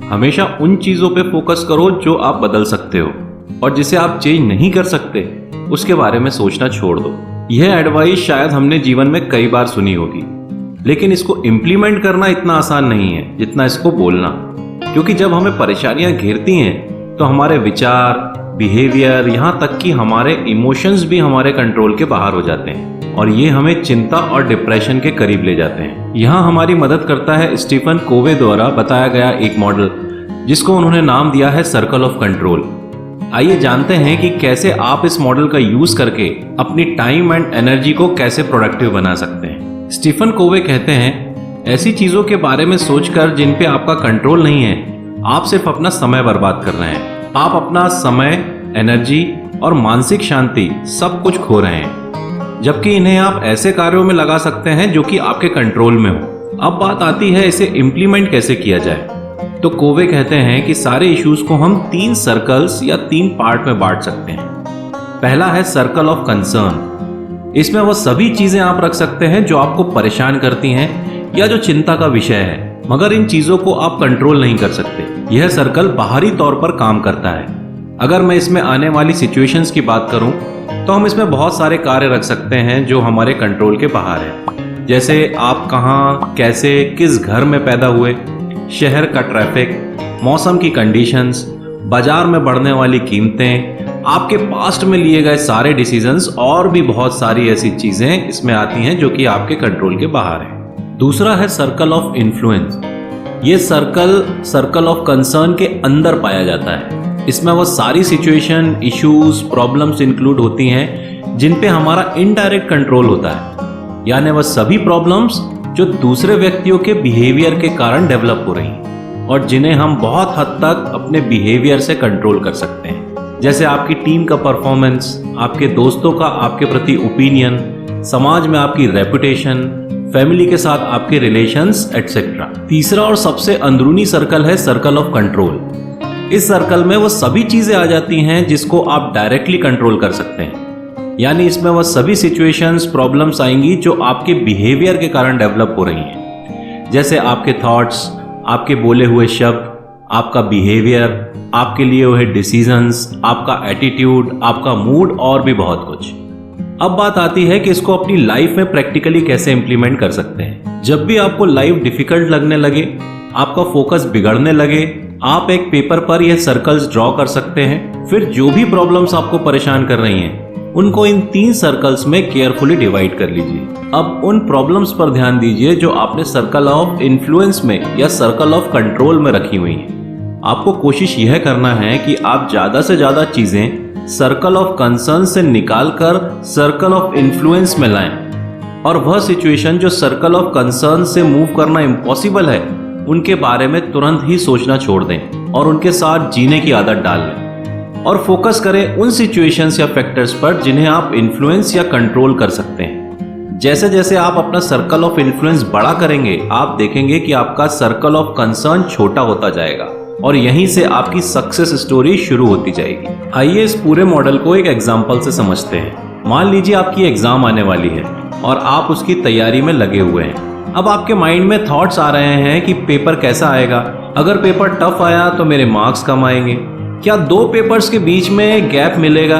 हमेशा उन चीजों पे फोकस करो जो आप बदल सकते हो, और जिसे आप चेंज नहीं कर सकते उसके बारे में सोचना छोड़ दो। यह एडवाइस शायद हमने जीवन में कई बार सुनी होगी, लेकिन इसको इम्प्लीमेंट करना इतना आसान नहीं है जितना इसको बोलना। क्योंकि जब हमें परेशानियां घेरती हैं तो हमारे विचार, बिहेवियर, यहाँ तक कि हमारे इमोशंस भी हमारे कंट्रोल के बाहर हो जाते हैं, और ये हमें चिंता और डिप्रेशन के करीब ले जाते हैं। यहाँ हमारी मदद करता है स्टीफन कोवे द्वारा बताया गया एक मॉडल, जिसको उन्होंने नाम दिया है सर्कल ऑफ कंट्रोल। आइए जानते हैं कि कैसे आप इस मॉडल का यूज करके अपनी टाइम एंड एनर्जी को कैसे प्रोडक्टिव बना सकते हैं। स्टीफन कोवे कहते हैं, ऐसी चीजों के बारे में सोचकर जिन पे आपका कंट्रोल नहीं है, आप सिर्फ अपना समय बर्बाद कर रहे हैं। आप अपना समय, एनर्जी और मानसिक शांति सब कुछ खो रहे हैं, जबकि इन्हें आप ऐसे कार्यों में लगा सकते हैं जो कि आपके कंट्रोल में हो। अब बात आती है इसे इम्प्लीमेंट कैसे किया जाए। तो कोवे कहते हैं कि सारे इश्यूज को हम 3 सर्कल्स या 3 पार्ट में बांट सकते हैं। पहला है सर्कल ऑफ कंसर्न। इसमें वो सभी चीजें आप रख सकते हैं जो आपको परेशान करती हैं या जो चिंता का विषय है, मगर इन चीजों को आप कंट्रोल नहीं कर सकते। यह सर्कल बाहरी तौर पर काम करता है। अगर मैं इसमें आने वाली सिचुएशंस की बात करूं तो हम इसमें बहुत सारे कार्य रख सकते हैं जो हमारे कंट्रोल के बाहर है। जैसे आप कहां, कैसे, किस घर में पैदा हुए, शहर का ट्रैफिक, मौसम की कंडीशंस, बाजार में बढ़ने वाली कीमतें, आपके पास्ट में लिए गए सारे डिसीजंस और भी बहुत सारी ऐसी चीजें इसमें आती हैं जो कि आपके कंट्रोल के बाहर है। दूसरा है सर्कल ऑफ इन्फ्लुएंस। ये सर्कल ऑफ कंसर्न के अंदर पाया जाता है। इसमें वो सारी सिचुएशन, इश्यूज, प्रॉब्लम्स इंक्लूड होती हैं जिन पे हमारा इनडायरेक्ट कंट्रोल होता है, यानी वह सभी प्रॉब्लम्स जो दूसरे व्यक्तियों के बिहेवियर के कारण डेवलप हो रही हैं और जिन्हें हम बहुत हद तक अपने बिहेवियर से कंट्रोल कर सकते हैं। जैसे आपकी टीम का परफॉर्मेंस, आपके दोस्तों का आपके प्रति ओपिनियन, समाज में आपकी रेपुटेशन, फैमिली के साथ आपके रिलेशंस एटसेट्रा। तीसरा और सबसे अंदरूनी सर्कल है सर्कल ऑफ कंट्रोल। इस सर्कल में वो सभी चीजें आ जाती हैं जिसको आप डायरेक्टली कंट्रोल कर सकते हैं, यानी इसमें वह सभी सिचुएशंस, प्रॉब्लम्स आएंगी जो आपके बिहेवियर के कारण डेवलप हो रही हैं। जैसे आपके थॉट्स, आपके बोले हुए शब्द, आपका बिहेवियर, आपके लिए हुए डिसीजंस, आपका एटीट्यूड, आपका मूड और भी बहुत कुछ। अब बात आती है कि इसको अपनी लाइफ में प्रैक्टिकली कैसे इंप्लीमेंट कर सकते हैं। जब भी आपको लाइफ डिफिकल्ट लगने लगे, आपका फोकस बिगड़ने लगे, आप एक पेपर पर यह सर्कल्स ड्रॉ कर सकते हैं। फिर जो भी प्रॉब्लम्स आपको परेशान कर रही हैं उनको इन 3 सर्कल्स में केयरफुली डिवाइड कर लीजिए। अब उन प्रॉब्लम्स पर ध्यान दीजिए जो आपने सर्कल ऑफ इन्फ्लुएंस में या सर्कल ऑफ कंट्रोल में रखी हुई हैं। आपको कोशिश यह करना है कि आप ज्यादा से ज्यादा चीजें सर्कल ऑफ कंसर्न से निकालकर सर्कल ऑफ इन्फ्लुएंस में लाएं, और वह सिचुएशन जो सर्कल ऑफ कंसर्न से मूव करना इम्पॉसिबल है उनके बारे में तुरंत ही सोचना छोड़ दें और उनके साथ जीने की आदत डाल लें, और फोकस करें उन सिचुएशंस या फैक्टर्स पर जिन्हें आप इन्फ्लुएंस या कंट्रोल कर सकते हैं। जैसे जैसे आप अपना सर्कल ऑफ इन्फ्लुएंस बड़ा करेंगे, आप देखेंगे कि आपका सर्कल ऑफ कंसर्न छोटा होता जाएगा और यहीं से आपकी सक्सेस स्टोरी शुरू होती जाएगी। आइए इस पूरे मॉडल को एक एग्जाम्पल से समझते हैं। मान लीजिए आपकी एग्जाम आने वाली है और आप उसकी तैयारी में लगे हुए हैं। अब आपके माइंड में थॉट्स आ रहे हैं कि पेपर कैसा आएगा, अगर पेपर टफ आया तो मेरे मार्क्स कम आएंगे, क्या 2 पेपर्स के बीच में गैप मिलेगा।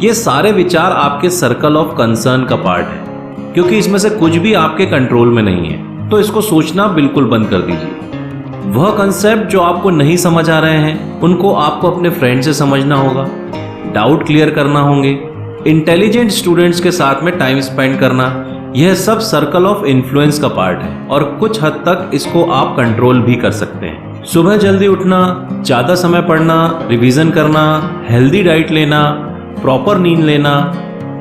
ये सारे विचार आपके सर्कल ऑफ कंसर्न का पार्ट है, क्योंकि इसमें से कुछ भी आपके कंट्रोल में नहीं है, तो इसको सोचना बिल्कुल बंद कर दीजिए। वह कंसेप्ट जो आपको नहीं समझ आ रहे हैं उनको आपको अपने फ्रेंड से समझना होगा, डाउट क्लियर करना होंगे, इंटेलिजेंट स्टूडेंट्स के साथ में टाइम स्पेंड करना, यह सब सर्कल ऑफ इन्फ्लुएंस का पार्ट है और कुछ हद तक इसको आप कंट्रोल भी कर सकते हैं। सुबह जल्दी उठना, ज्यादा समय पढ़ना, रिवीजन करना, हेल्दी डाइट लेना, प्रॉपर नींद लेना,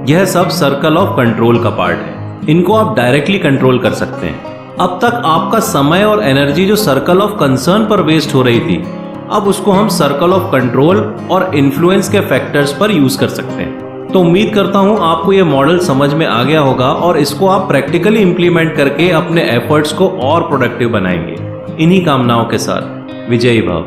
यह सब सर्कल ऑफ कंट्रोल का पार्ट है। इनको आप डायरेक्टली कंट्रोल कर सकते हैं। अब तक आपका समय और एनर्जी जो सर्कल ऑफ कंसर्न पर वेस्ट हो रही थी, अब उसको हम सर्कल ऑफ कंट्रोल और इन्फ्लुएंस के फैक्टर्स पर यूज कर सकते हैं। तो उम्मीद करता हूं आपको यह मॉडल समझ में आ गया होगा और इसको आप प्रैक्टिकली इंप्लीमेंट करके अपने एफर्ट्स को और प्रोडक्टिव बनाएंगे। इन्हीं कामनाओं के साथ विजयी भव।